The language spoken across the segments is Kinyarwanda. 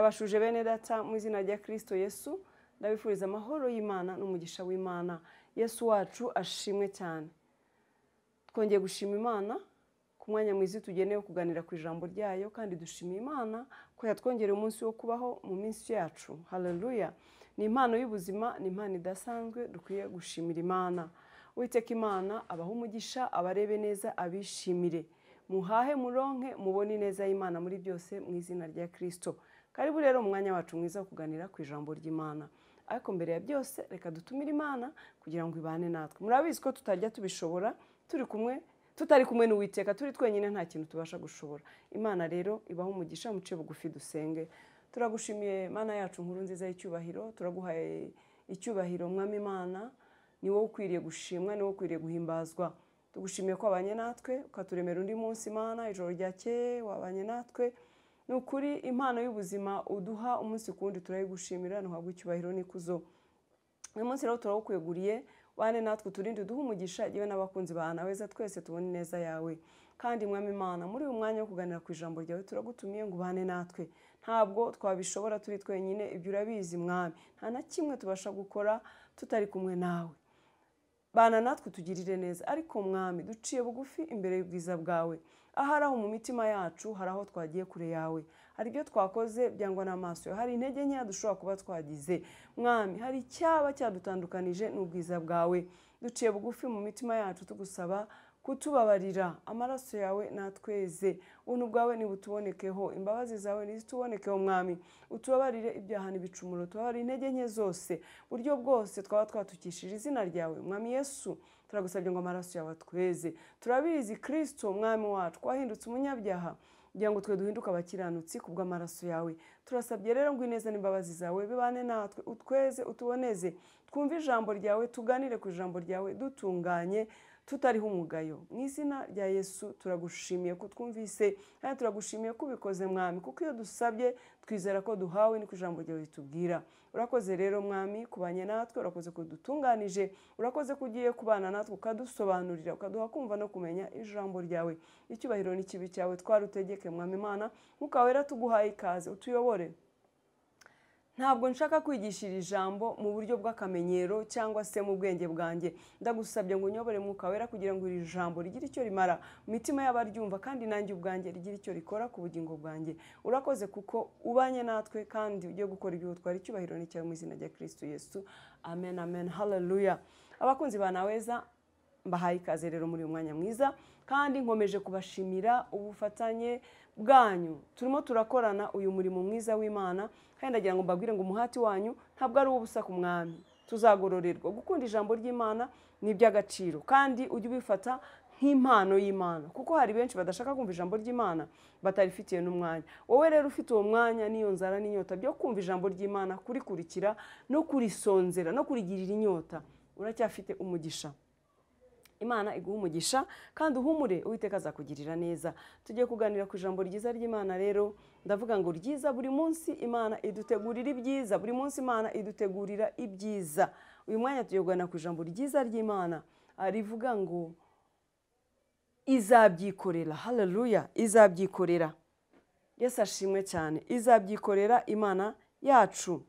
ndabashuje bene data mu izina rya Kristo Yesu, ndabifuriza amahoro y'Imana n'umugisha w'Imana. Yesu wacu ashimwe cyane. Twongeye gushima Imana ku mwanya mwiza tugenewe kuganira ku ijambo ryayo, kandi dushimiye Imana ko yatwongereye umunsi wo kubaho mu minsi yacu. Haleluya. Ni impano y'ubuzima, ni impano idasanzwe dukwiye gushimira Imana. Uwiteka Imana abaho umugisha, abarebe neza, abishimire. Muhahe muronke, mubone neza y'Imana muri byose mu izina rya Kristo. Karibu rero mu mwanya wacu mwiza wo kuganira ku ijambo ry'Imana. Ariko mbere ya byose reka dutumire Imana kugira ngo ibane natwe. Murabizi ko tutajya tubishobora tutari kumwe n'Uwiteka, turi twenyine nta kintu tubasha gushobora. Imana rero ibaho umugisha, muce bugufi dusenge. Turagushimiye Mana yacu nkuru nziza y'icyubahiro, turaguhaye icyubahiro Mwami Imana, ni wowe ukwiriye gushimwa, ni wowe ukwiriye guhimbazwa. Tugushimiye ko wabanye natwe, ukaturemera undi munsi Imana, ijoro ryakeye wabanye natwe. Ni ukuri impano y'ubuzima uduha umunsi kundi turayigushimira, ntuhabwe icyubahiro n'ikuzo. Uyu munsi rero turawukweguriye, wane natwe turinde duha umugisha, yewe n'abakunzi ba Naweza twese tubone neza yawe. Kandi Mwami Imana, muri uyu mwanya wo kuganira ku ijambo ryawe turagutumiye ngo ubane natwe. Ntabwo twabishobora turi twenyine, ibyo urabizi Mwami. Nta na kimwe tubasha gukora tutari kumwe nawe. Bana natwe tugirire neza, ariko Mwami duciye bugufi imbere y'ubwiza bwawe. Ahari aho mu mitima yacu hari aho twagiye kure yawe, hari ibyo twakoze byangwa n'amaso yawe, hari intege nkeya dushobora kuba twagize Mwami, hari icyaba cyadutandukanije n'ubwiza bwawe. Duciye bugufi mu mitima yacu tugusaba kutubabarira, amaraso yawe natweze, ubuntu bwawe nibutubonekeho, imbabazi zawe nizitubonekeho Mwami. Utubabarire ibyaha n'ibicumuro, tubabarire intege nke zose, buryo bwose twaba twatukishije izina ryawe Mwami Yesu. Turagusabye ngo amaraso yawe atweze. Turabizi Kristo Mwami wacu wahindutse umunyabyaha kugira ngo twe duhinduke abakiranutsi kubw'amaraso yawe. Turasabye rero ngo ineza n'imbabazi zawe bibane natwe, utweze, utuboneze, twumve ijambo ryawe, tuganire ku ijambo ryawe dutunganye, tutariho umugayo. Mu izina rya Yesu turagushimiye ko twumvise, kandi turagushimiye ko ubikoze Mwami, kuko iyo dusabye twizera ko duhawe niko ijambo ryawe ritubwira. Urakoze rero Mwami kubanye natwe, urakoze ko dutunganije, urakoze ko ugiye kubana natwe ukadusobanurira, ukaduha kumva no kumenya ijambo ryawe. Icyubahiro n'ikibi cyawe twarutegeke Mwami Imana, Mwuka Wera tuguhaye ikaze, utuyobore. Ntabwo nshaka kwigishira ijambo mu buryo bw'akamenyero cyangwa se mu bwenge bwanjye. Ndagusabye ngo unyobore Mwuka Wera kugira ngo iri jambo rigire icyo rimara mu mitima y'abaryumva, kandi nanjye ubwanjye rigire icyo rikora ku bugingo bwanjye. Urakoze kuko ubanye natwe, kandi ugiye gukora ibyo utwara. Icyubahiro ni cyawe mu izina rya Kristo Yesu. Amen, amen, haleluya. Abakunzi ba Naweza mbahaye ikaze rero muri uyu mwanya mwiza, kandi nkomeje kubashimira ubufatanye bwanyu. Turimo turakorana uyu murimo mwiza w'Imana, kandi ndagira ngo mbabwire ngo umuhati wanyu ntabwo ari ubusa ku Mwami. Tuzagororerwa. Gukunda ijambo ry'Imana ni iby'agaciro, kandi ujye ubifata nk'impano y'Imana, kuko hari benshi badashaka kumva ijambo ry'Imana batarifitiye n'umwanya. Wowe rero ufite uwo mwanya n'iyo nzara n'inyota byo kumva ijambo ry'Imana, kurikurikira no kurisonzera no kurigirira inyota, uracyafite umugisha. Imana iguha umugisha, kandi uhumure, Uwiteka azakugirira neza. Tugiye kuganira ku ijambo ryiza ry'Imana rero, ndavuga ngo ryiza. Buri munsi Imana idutegurira ibyiza, buri munsi Imana idutegurira ibyiza. Uyu mwanya tugiye kuganira ku ijambo ryiza ry'Imana rivuga ngo izabyikorera. Haleluya, izabyikorera. Yesu ashimwe cyane. Izabyikorera Imana yacu.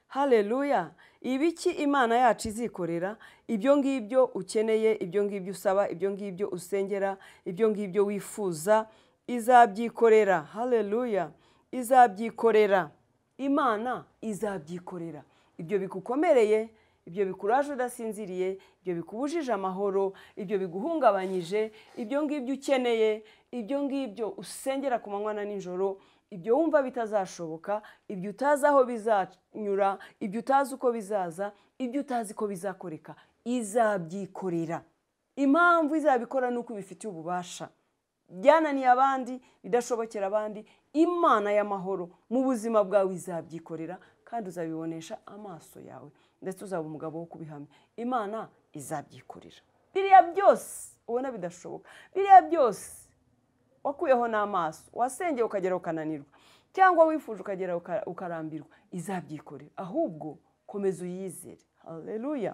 Haleluya. Ibiki Imana yacu izikorera? Ibyo ngibyo ukeneye, ibyo ngibyo usaba, ibyo ngibyo usengera, ibyo ngibyo wifuza, izabyikorera. Haleluya. Izabyikorera. Imana izabyikorera. Ibyo bikukomereye, ibyo bikuraje udasinziriye, ibyo bikubujije amahoro, ibyo biguhungabanyije, ibyo ngibyo ukeneye, ibyo ngibyo usengera ku manywa na nijoro, ibyo wumva bitazashoboka, ibyo utazi aho bizanyura, ibyo utazi uko bizaza, ibyo utazi ko bizakoreka, izabyikorera. Impamvu izabikora ni uko ibifitiye ububasha. Byananiye abandi, bidashobokera abandi, Imana y'amahoro mu buzima bwawe izabyikorera, kandi uzabibonesha amaso yawe, ndetse uzaba umugabo wo kubihamya. Imana izabyikorera. Biriya byose ubona bidashoboka, biriya byose wakuyeho n'amaso, wasengeye ukagera ukananirwa, cyangwa wifuje ukagera ukarambirwa, izabyikorera. Ahubwo komeza uyizere. Haleluya.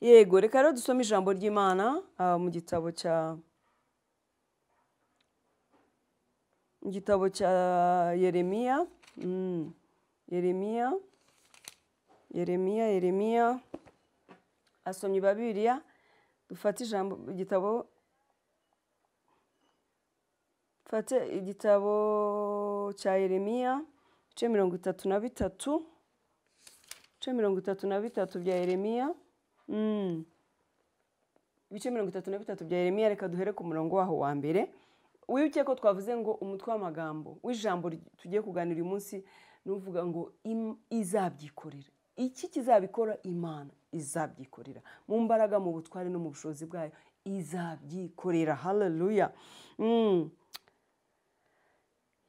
Yego, reka rero dusome ijambo ry'Imana mu gitabo cya igitabo cya Yeremiya. Yeremiya asomye Bibiliya. Dufate ijambo igitabo, fate igitabo cya Yeremiya ibice 33, ibice 33 bya Yeremiya. Ibice 33 bya Yeremiya, reka duhere ku murongo waho wa mbere. Wibuke ko twavuze ngo umutwe w'amagambo w'ijambo tugiye kuganira uyu munsi nuvuga ngo izabyikorera. Iki kizabikora? Imana izabyikorera mu mbaraga, mu butware no mu bushobozi bwayo, izabyikorera. Haleluya.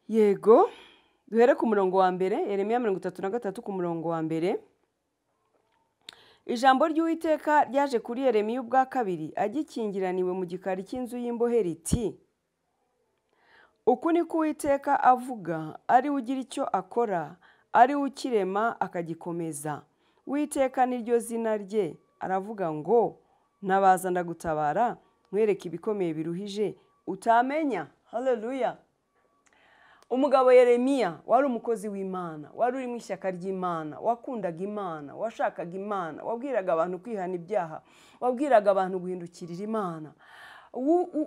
Yego, duhere ku murongo wa mbere. Yeremiya 33 ku murongo wa mbere. Ijambo ry'Uwiteka ryaje kuri Yeremiya ubwa kabiri agikingiraniwe mu gikari cy'inzu y'imbohe riti: uku ni ko Uwiteka avuga, ari we ugira icyo akora, ari we ukirema akagikomeza. Uwiteka ni ryo zina rye, aravuga ngo nabaza ndagutabara, nkwereke ibikomeye biruhije utamenya. Haleluya. Umugabo Yeremiya wari umukozi w'Imana, wari uri mu ishyaka ry'Imana, wakundaga Imana, washakaga Imana, wabwiraga abantu kwihana ibyaha, wabwiraga abantu guhindukirira Imana,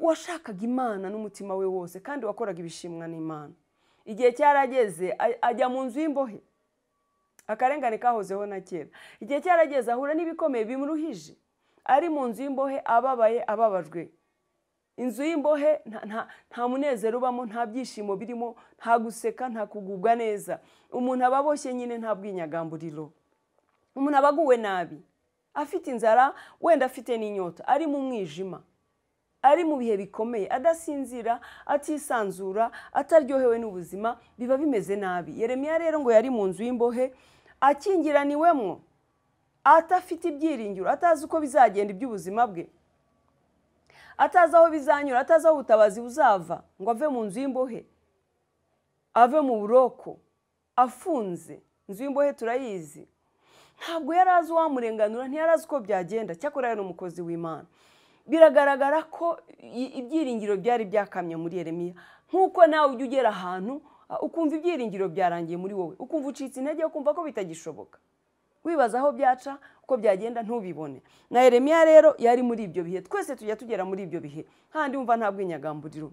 washakaga Imana n'umutima we wose, kandi wakoraga ibishimwa n'Imana. Igihe cyarageze ajya mu nzu y'imbohe, akarengane kahozeho na kera. Igihe cyarageze ahura n'ibikomeye bimuruhije, ari mu nzu y'imbohe, ababaye, ababajwe. Inzu y'imbohe nta munezero ubamo, nta byishimo birimo, nta guseka, nta kugubwa neza. Umuntu aba aboshye nyine, nta bwinyagamburiro. Umuntu aba aguwe nabi, afite inzara, wenda afite n'inyota, ari mu mwijima, ari mu bihe bikomeye, adasinzira, atisanzura, ataryohewe n'ubuzima, biba bimeze nabi. Yeremiya rero ngo yari mu nzu y'imbohe, akingiraniwemo, atafite ibyiringiro, atazi uko bizagenda iby'ubuzima bwe, atazi aho bizanyura, atazi aho ubutabazi buzava, ngo ave mu nzu y'imbohe, ave mu buroko, afunze. Inzu y'imbohe turayizi. Ntabwo yari azi uwamurenganura, ntiyari azi uko byagenda. Cyakora yari umukozi w'Imana. Biragaragara ko ibyiringiro byari byakamye muri Yeremiya. Nk'uko nawe ujya ugera ahantu ukumva ibyiringiro byarangiye muri wowe, ukumva ucitse intege, ukumva ko bitagishoboka, wibaza aho byaca, uko byagenda ntubibone. Na Yeremiya rero yari muri ibyo bihe. Twese tujya tugera muri ibyo bihe, kandi wumva nta bwinyagamburiro.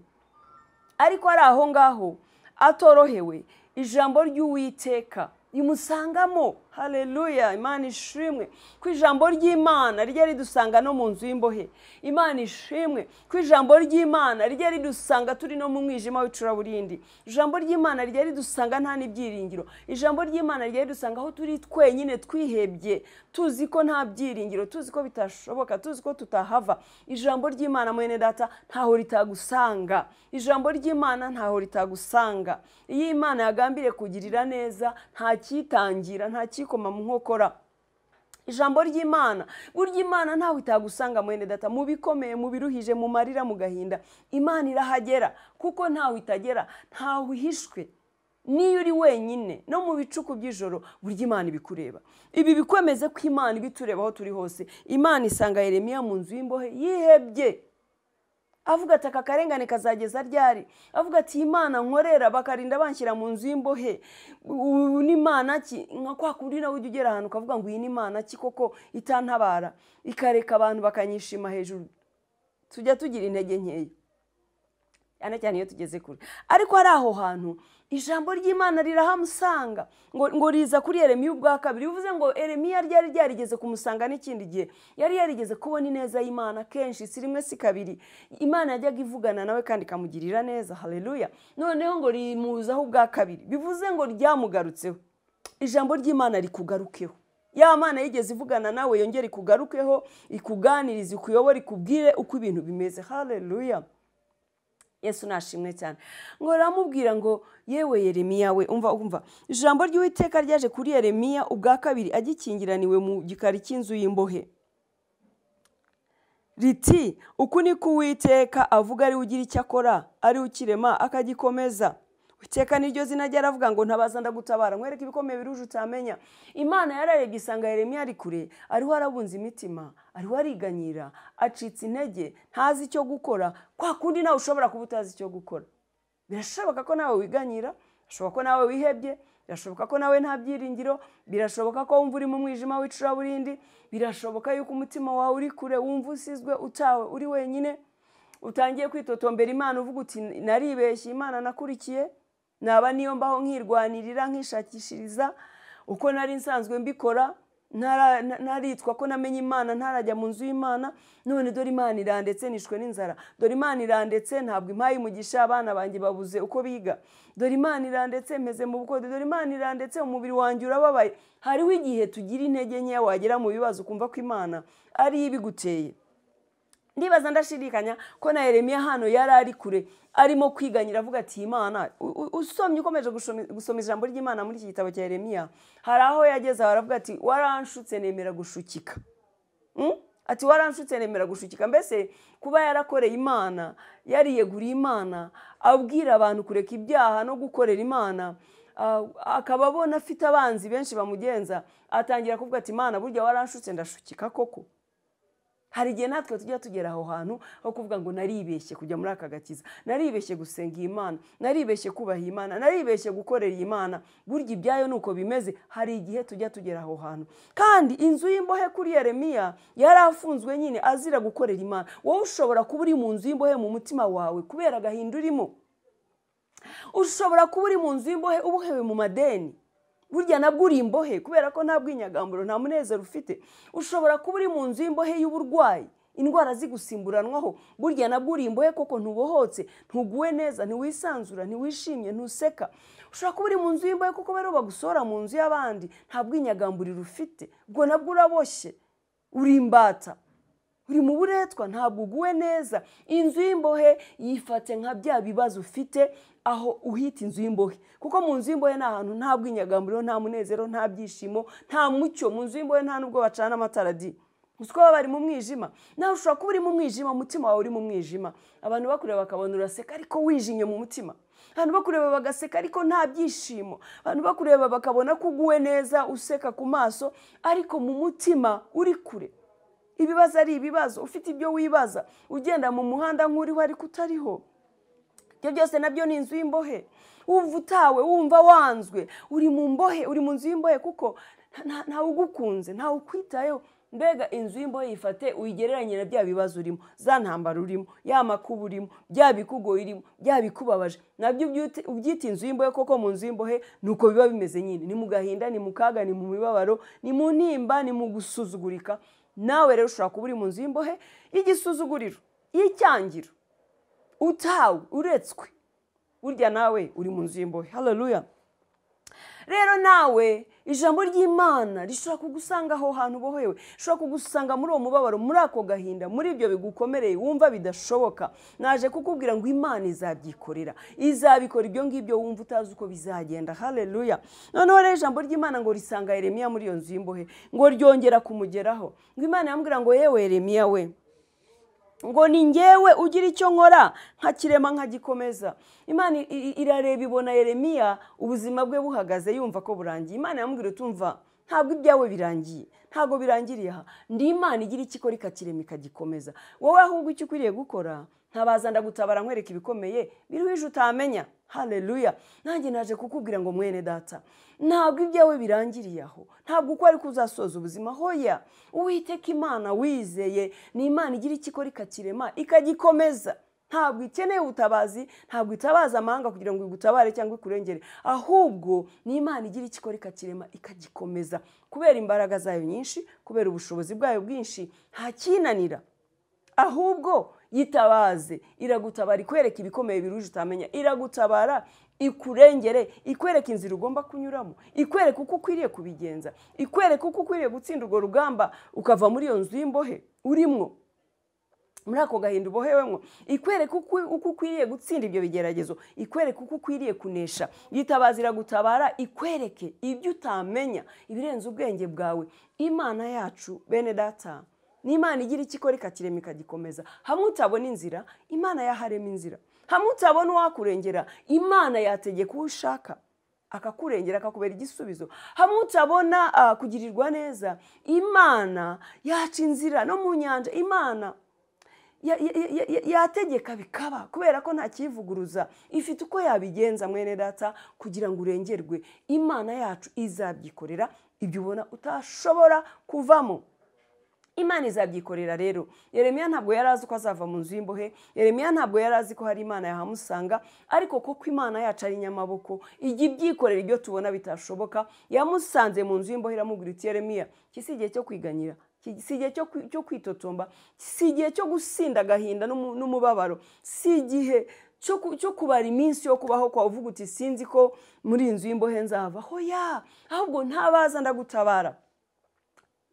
Ariko ari aho ngaho atorohewe, ijambo ry'Uwiteka rimusangamo. Haleluya. Imana ishimwe ko ijambo ry'Imana rijya ridusanga no mu nzu y'imbohe. Imana ishimwe ko ijambo ry'Imana rijya ridusanga turi no mu mwijima w'icuraburindi. Ijambo ry'Imana rijya ridusanga nta n'ibyiringiro. Ijambo ry'Imana rijya ridusanga aho turi twenyine, twihebye, tuzi ko nta byiringiro, tuzi ko bitashoboka, tuzi ko tutahava. Ijambo ry'Imana mwene data ntaho ritagusanga. Ijambo ry'Imana ntaho ritagusanga. Iyo Imana yagambiriye kugirira neza, nta cyitangira, nta kikoma mu nkokora. Ijambo ry'Imana, burya Imana ntawe itagusanga mwene data, mu bikomeye, mu biruhije, mu marira, mu gahinda, Imana irahagera, kuko ntawe itagera, ntawe ihishwe. Niyo uri wenyine no mu bicuku by'ijoro, burya Imana ibikureba. Ibi bikwemeze ko Imana ibitureba aho turi hose. Imana isanga Yeremiya mu nzu y'imbohe yihebye, avuga ati aka karengane kazageza ryari? Avuga ati Imana nkorera bakarinda banshyira mu nzu y'imbohe, ni Imana ki? Nka kwa kundi nawe ujya ugera ahantu ukavuga ngo iyi ni Imana ki koko itantabara, ikareka abantu bakanyishima hejuru? Tujya tugira intege nkeya, cyane cyane iyo tugeze kure. Ariko ari aho hantu ijambo ry'Imana rirahamusanga, ngo riza kuri Yeremiya ubwa kabiri. Bivuze ngo Yeremiya ryari ryarigeze kumusanga n'ikindi gihe, yari yarigeze kubona ineza y'Imana kenshi, si rimwe si kabiri. Imana yajyaga ivugana nawe kandi ikamugirira neza. Haleluya. Noneho ngo rimuzaho ubwa kabiri, bivuze ngo ryamugarutseho. Ijambo ry'Imana rikugarukeho. Ya Mana yigeze ivugana nawe yongera ikugarukeho, ikuganirize, ikuyobore, ikubwire uko ibintu bimeze. Haleluya. Yesu nashimwe cyane. Ngo ramubwira ngo yewe Yeremiya we, umva ijambo ry'Uwiteka ryaje kuri Yeremiya ubwa kabiri agikingiraniwe mu gikari cy'inzu y'imbohe riti: uku ni ko Uwiteka avuga, ari ugira icyo akora, ari ukirema akagikomeza. Uwiteka niryo zina rye, aravuga ngo ntabaza ndagutabara, nkwereke ibikomeye biruje utamenya. Imana yararebye isanga Yeremiya ari kure, ariho arabunza imitima, ariho ariganyira, acitse intege, ntazi icyo gukora. Kwa kundi nawe ushobora kuba utazi icyo gukora. birashoboka ko nawe wiganyira, birashoboka ko nawe wihebye, birashoboka ko nawe nta byiringiro, birashoboka ko wumva uri mu mwijima w'icuraburindi, birashoboka yuko umutima wawe uri kure, wumva usizwe, utawe, uri wenyine, utangiye kwitotombera Imana uvuga uti naribeshye, Imana nakurikiye, naba niyo mbaho nkirwanirira nkishakishiriza uko nari nsanzwe mbikora, naritwa ko namenye Imana ntarajya mu nzu y'Imana, none dore Imana irandetse nishwe n'inzara, dore Imana irandetse ntabwo impaye umugisha, abana banjye babuze uko biga, dore Imana irandetse meze mu bukode, dore Imana irandetse umubiri wanjye urababaye. Hariho igihe tugira intege nkeya wagera mu bibazo ukumva ko Imana ari ibiguteye. Ndibaza ndashidikanya ko na Yeremiya hano yari ari kure, arimo kwiganyira avuga ati Imana, usomye ukomeje gusoma ijambo ry'Imana muri iki gitabo cya Yeremiya, hari aho yageze aravuga ati waranshutse nemera gushukika. Ati waranshutse nemera gushukika. Mbese kuba yarakoreye Imana, yariyeguriye Imana, abwira abantu kureka ibyaha no gukorera Imana, akaba abona afite abanzi benshi bamugenza, atangira kuvuga ati Imana burya waranshutse ndashukika koko. Hari igihe natwe tujya tugera aho hantu ho kuvuga ngo naribeshye kujya muri aka gakiza, naribeshye gusenga Imana, naribeshye kubaha Imana, naribeshye gukorera Imana. Burya ibyayo nuko bimeze. Hari igihe tujya tugera aho hantu. Kandi inzu y'imbohe kuri Yeremiya yari afunzwe nyine azira gukorera Imana. Wowe ushobora kuba uri mu nzu y'imbohe mu mutima wawe kubera agahinda urimo. Ushobora kuba uri mu nzu y'imbohe ubohewe mu madeni, burya nabwo uri imbohe kubera ko nta bw'inyagamburo, nta munezero ufite. Ushobora kuba uri mu nzu y'imbohe y'uburwayi, indwara zigusimburanwaho, burya nabwo uri imbohe koko ntubohotse, ntuguwe neza, ntiwisanzura, ntiwishimye, ntuseka. Ushobora kuba uri mu nzu y'imbohe kuko bari bagusohora mu nzu y'abandi, nta bw'inyagamburiro ufite, ubwo nabwo uraboshye, uri imbata, uri mu buretwa, ntabwo uguwe neza. Inzu y'imbohe yifate nka bya bibazo ufite aho uhita inzu y'imbohe, kuko mu nzu y'imbohe nta hantu, nta bw'inyagamburiro, nta munezero, nta byishimo, nta mucyo. Mu nzu y'imbohe nta nubwo bacana amatara di, uko baba bari mu mwijima. Nawe ushobora kuba uri mu mwijima, umutima wawe uri mu mwijima, abantu bakureba bakabona uraseka ariko wijimye mu mutima, abantu bakureba bagaseka ariko nta byishimo, abantu bakureba bakabona ko uguwe neza, useka ku maso ariko mu mutima uri kure. Ibibazo ari ibibazo, ufite ibyo wibaza, ugenda mu muhanda nk'uriho ariko utariho. Ibyo byose nabyo ni inzu y'imbohe. Wumva utawe, wumva wanzwe, uri mu mbohe, uri mu nzu y'imbohe kuko ntawe ugukunze, ntawe ukwitayeho. Mbega inzu y'imbohe yifate uyigereranye na bya bibazo urimo, za ntambara urimo, ya makuba urimo, bya bikugoye urimo, bya bikubabaje, nabyo ubyita inzu y'imbohe. Koko mu nzu y'imbohe nuko biba bimeze nyine, ni mu gahinda, ni mu kaga, ni mu mibabaro, ni mu ntimba, ni mu gusuzugurika. Nawe rero ushobora kuba uri mu nzu y'imbohe y'igisuzuguriro, y'icyangiro, utawe, uretswe, burya nawe uri mu nzu y'imbohe. Haleluya. Rero nawe ijambo ry'Imana rishobora kugusanga aho hantu ubohewe, rishobora kugusanga muri uwo mubabaro, muri ako gahinda, muri ibyo bigukomereye wumva bidashoboka. Naje kukubwira ngo Imana izabyikorera, izabikora ibyo ngibyo wumva utazi uko bizagenda. Haleluya. Noneho rero ijambo ry'Imana ngo risanga Yeremiya muri iyo nzu y'imbohe, ngo ryongera kumugeraho, ngo Imana yamubwira ngo yewe Yeremiya we, ngo ni njyewe ugira icyo nkora nkakirema nkagikomeza. Imana irareba ibona Yeremiya ubuzima bwe buhagaze, yumva ko burangiye. Imana yamubwira utumva, ntabwo ibyawe birangiye, ntabwo birangiriye aha. Ndi Imana igira icyo ikora ikakirema ikagikomeza. Wowe ahubwo icyo ukwiriye gukora, ntabaza ndagutabara nkwereka ibikomeye biruhije utamenya. Haleluya. Nanjye naje kukubwira ngo mwene data, ntabwo ibyawe birangiriye aho, ntabwo uko ari kuzasoza ubuzima. Hoya, Uwiteka Imana wizeye ni Imana igira icyo ikora ikakirema ikagikomeza. Ntabwo ikeneye ubutabazi, ntabwo itabaza amahanga kugira ngo igutabare cyangwa ikurengere, ahubwo ni Imana igira icyo ikora ikakirema ikagikomeza. Kubera imbaraga zayo nyinshi, kubera ubushobozi bwayo bwinshi, nta kinanira. Ahubwo yitabaze, iragutabara, ikwereka ibikomeye biruje utamenya, iragutabara, ikurengere, ikwereka inzira ugomba kunyuramo, ikwereka uko ukwiriye kubigenza, ikwereka uko ukwiriye gutsinda urwo rugamba ukava muri iyo nzu y'imbohe urimo, muri ako gahinda ubohewemo, ikwereka uko ukwiriye gutsinda ibyo bigeragezo, ikwereka uko ukwiriye kunesha. Yitabaza, iragutabara, ikwereke ibyo utamenya, ibirenze ubwenge bwawe. Imana yacu bene data ni Imana igira icyo ikora ikakirema ikagikomeza. Hamwe utabona inzira, Imana yaharema inzira. Hamwe utabona uwakurengera, Imana yategeka uwo ushaka akakurengera, akakubera igisubizo. Hamwe utabona kugirirwa neza, Imana yaca inzira no mu nyanja. Imana yategeka bikaba kubera ko nta kivuguruza ifite uko yabigenza mwene data kugira ngo urengerwe. Imana yacu izabyikorera ibyo ubona utashobora kuvamo. Imana izabyikorera rero. Yeremiya ntabwo yari azi ko azava mu nzu y'imbohe. Yeremiya ntabwo yari azi ko hari Imana yahamusanga, ariko koko Imana yacu ari nyamaboko ijya ibyikorera ibyo tubona bitashoboka. Yamusanze mu nzu y'imbohe iramubwira iti Yeremiya, iki si igihe cyo kwiganyira, si igihe cyo kwitotomba, si igihe cyo gusinda agahinda n'umubabaro, si igihe cyo kubara iminsi yo kubaho kwa uvuga uti sinzi ko muri inzu y'imbohe nzava. Hoya, ahubwo ntabaza ndagutabara.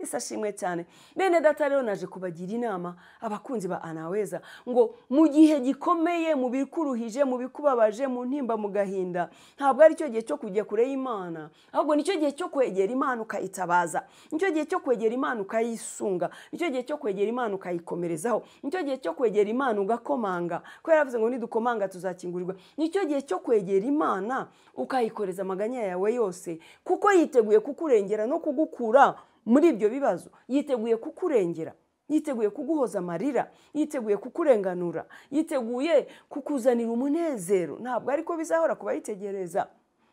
Ishimwe cyane. Bene data rero naje kubagira inama abakunzi ba Anaweza ngo mu gihe gikomeye, mu bikuruhije, mu bikubabaje, mu ntimba, mu gahinda, ntabwo ari cyo gihe cyo kujya kure y'Imana, ahubwo nicyo gihe cyo kwegera Imana ukayitabaza, nicyo gihe cyo kwegera Imana ukayisunga, nicyo gihe cyo kwegera Imana ukayikomerezaho, nicyo gihe cyo kwegera Imana ugakomanga, ko yaravuze ngo nidukomanga tuzakingurirwa. Nicyo gihe cyo kwegera Imana ukayikoreza amaganya yawe yose, kuko yiteguye kukurengera no kugukura muri ibyo bibazo. Yiteguye kukurengera, yiteguye kuguhoza amarira, yiteguye kukurenganura, yiteguye kukuzanira umunezero. Ntabwo ariko bizahora kuba yitegereza,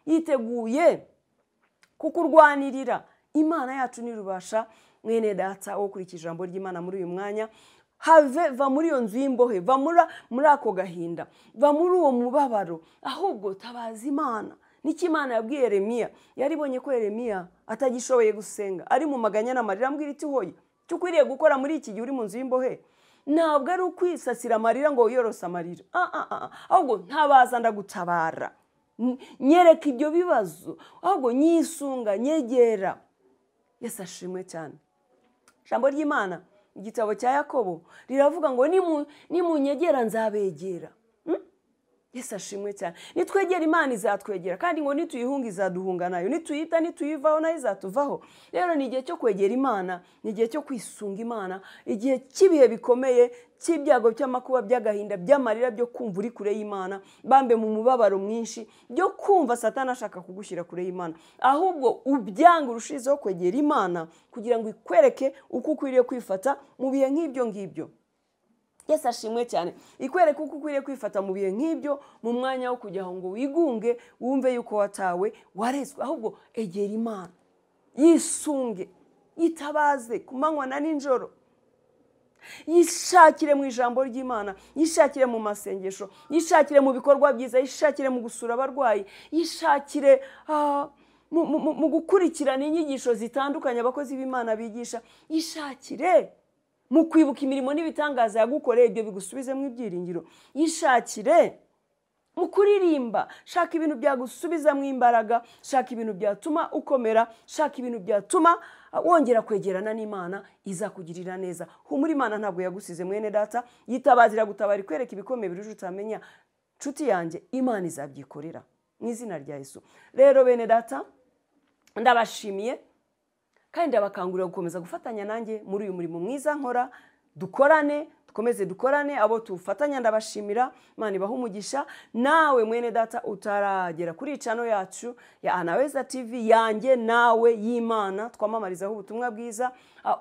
yiteguye kukurwanirira. Imana yacu nirubasha mwene data wo kurikira ijambo ry'Imana muri uyu mwanya. Va muri iyo nzu y'imbohe, va muri ako gahinda, va muri uwo mubabaro, ahubwo tabaza Imana. Niki Imana yabwiye Yeremiya? Yaribonye ko Yeremiya atagishoboye gusenga, ari mu maganya n'amarira, ambwira iti hoye cyo ukwiriye gukora muri iki gihe uri mu nzu y'imbohe ntabwo ari ukwisasira amarira ngo wiyorose amarira, ahubwo ntabaza ndagutabara, nyereka ibyo bibazo, ahubwo nyisunga, nyegera. Yesu ashimwe cyane. Ijambo ry'Imana igitabo cya Yakobo riravuga ngo nimunyegera nzabegera. Yesu ashimwe cyane. Nitwegera Imana izatwegera, kandi ngo nituyihunga izaduhunga nayo, nituyita nituyivaho nayo izatuvaho. Rero ni igihe cyo kwegera Imana, ni igihe cyo kwisunga Imana, igihe cy'ibihe bikomeye, cy'ibyago, by'amakuba, by'agahinda, by'amarira, byo kumva uri kure y'Imana, bambe mu mubabaro mwinshi, byo kumva Satani ashaka kugushyira kure y'Imana. Ahubwo ubyanga urushizeho kwegera Imana kugira ngo ikwereke uko ukwiriye kwifata mu bihe nk'ibyo ngibyo. Yesu ashimwe cyane. Ikwereka uko ukwiriye kwifata mu bihe nk'ibyo, mu mwanya wo kujya aho ngo wigunge wumve yuko watawe warezwe. Ahubwo egera Imana, yisunge, yitabaze ku manywa na nijoro, yishakire mu ijambo ry'Imana, yishakire mu masengesho, yishakire mu bikorwa byiza, yishakire mu gusura abarwayi, yishakire mu gukurikirana inyigisho zitandukanye abakozi b'Imana bigisha, yishakire mu kwibuka imirimo n'ibitangaza yagukoreye, ibyo bigusubizemo ibyiringiro. Yishakire mu kuririmba, shaka ibintu byagusubizamo imbaraga, shaka ibintu byatuma ukomera, shaka ibintu byatuma wongera kwegerana n'Imana, izakugirira neza. Humura, Imana ntabwo yagusize mwene data, yitabazira gutabara, ikwereka ibikomeye biruje utamenya. Nshuti yanjye, Imana izabyikorera mu izina rya Yesu. Rero bene data, ndabashimiye kandi ndabakangurira gukomeza gufatanya nanjye muri uyu murimo mwiza nkora. Dukorane, dukomeze dukorane. Abo tufatanya ndabashimira, Imana ibahe umugisha. Nawe mwene data utaragera kuri channel yacu ya Anaweza TV yanjye nawe y'Imana twamamarizaho ubutumwa bwiza,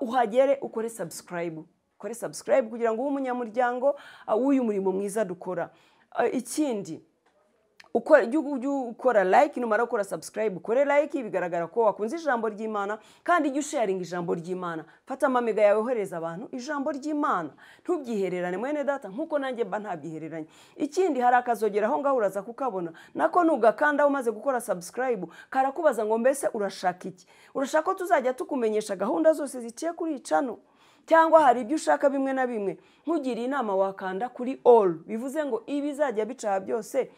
uhagere ukore subscribe. Kore subscribe kugira ngo ube umunyamuryango w'uyu murimo mwiza dukora. Ikindi ukora like, numara ukora subscribe ukore like, bigaragara ko wakunze ijambo ry'Imana, kandi ujye sharing ijambo ry'Imana. Fata amamega yawe ohereza abantu ijambo ry'Imana, ntubyihererane mwene data nkuko nanjye mba ntabyihereranye. Ikindi hari akazogera aho ngaho uraza kukabona, nako nugakanda umaze gukora subscribe karakubaza ngo mbese urashaka iki? Urashaka ko tuzajya tukumenyesha gahunda zose ziciye kuri channel, cyangwa hari ibyo ushaka bimwe na bimwe? Nkugiriye inama wakanda kuri all, bivuze ngo ibizajya bicaha byose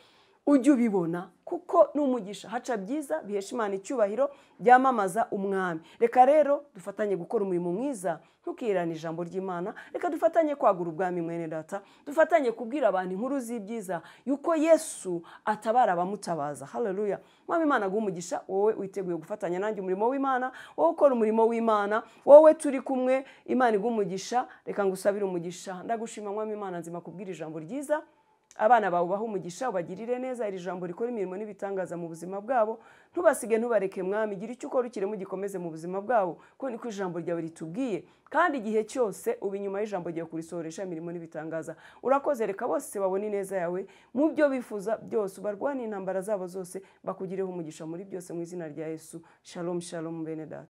ujye ubibona, kuko n'umugisha. Haca byiza bihesha Imana icyubahiro, byamamaza umwami. Reka rero dufatanye gukora umurimo mwiza, ntukirane ijambo ry'Imana. Reka dufatanye kwagura ubwami mwene data, dufatanye kubwira abantu inkuru z'ibyiza yuko Yesu atabara abamutabaza. Haleluya. Mwami Imana aguhe umugisha, wowe witeguye gufatanya nanjye umurimo w'Imana, wowe ukora umurimo w'Imana, wowe turi kumwe. Imana iguhe umugisha. Reka ngusabire umugisha. Ndagushima Mwami Imana nzima kubwira ijambo ryiza abana bawe ubahe umugisha, ubagirire neza, iri jambo rikora imirimo n'ibitangaza mu buzima bwabo, ntubasige ntubareke mwami, gira icyo ukora ukiremo gikomeze mu buzima bwabo, kuko niko ijambo ryawe ritubwiye, kandi igihe cyose uba inyuma y'ijambo ryawe kurisohoresha imirimo n'ibitangaza. Urakoze, reka bose babone ineza yawe mu byo bifuza byose, ubarwane intambara zabo zose, bakugireho umugisha muri byose mu izina rya Yesu. Shalom shalom bene data.